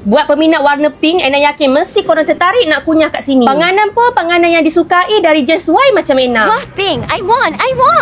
Buat peminat warna pink, Ena yakin mesti korang tertarik nak kunyah kat sini. Panganan pun panganan yang disukai dari Just Y macam Ena. Wah, pink. I want.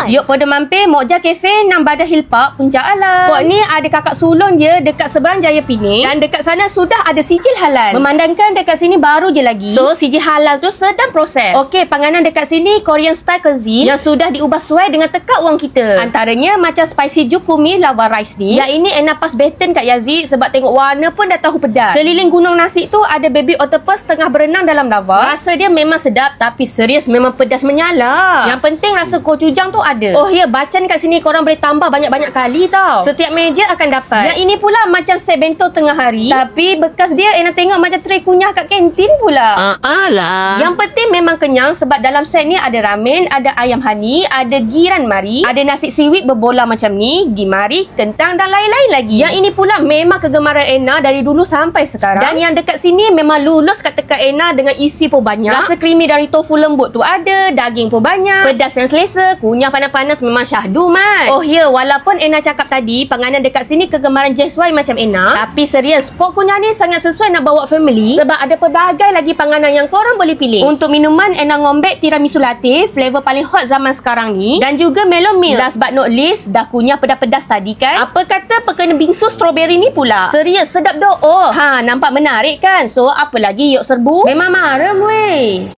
Yuk pada mampir Mokja Cafe Nang Badan Hill Park, Puncak Alam. Port ni ada kakak sulung je dekat seberang Jaya Pinik. Dan dekat sana sudah ada sijil halal. Memandangkan dekat sini baru je lagi. So, sijil halal tu sedang proses. Okey, panganan dekat sini Korean style cuisine yang sudah diubah sesuai dengan tekak wang kita. Antaranya macam spicy jukumi lava rice ni. Yang ini Ena pas beten kat Yazid sebab tengok warna pun dah tahu pedas. Keliling gunung nasi tu ada baby octopus tengah berenang dalam lava. Rasa dia memang sedap tapi serius memang pedas menyala. Yang penting rasa gochujang tu ada. Oh ya, bacan kat sini korang boleh tambah banyak-banyak kali tau. Setiap meja akan dapat. Yang ini pula macam set bento tengah hari. Tapi bekas dia Ena tengok macam tray kunyah kat kantin pula. Alah. Yang penting memang kenyang sebab dalam set ni ada ramen, ada ayam hani, ada giran mari, ada nasi seaweed berbola macam ni, gimari, kentang dan lain-lain lagi. Yang ini pula memang kegemaran Ena dari dulu sampai sekarang. Dan yang dekat sini memang lulus kat tekak Ena dengan isi pun banyak. Rasa creamy dari tofu lembut tu ada, daging pun banyak, pedas yang selesa, kunyah panas-panas memang syahdu mat. Oh ya, walaupun Ena cakap tadi panganan dekat sini kegemaran Just Y macam Ena, tapi serius pok kunyah ni sangat sesuai nak bawa family sebab ada pelbagai lagi panganan yang korang boleh pilih. Untuk minuman Ena ngombek tiramisu latte, flavor paling hot zaman sekarang ni, dan juga melon milk. Last but not least, dah kunyah pedas-pedas tadi kan, apa kata pekena bingsu strawberry ni pula. Serius sedap doh. Oh, nampak menarik kan? So, apa lagi yuk serbu? Memang marem weh.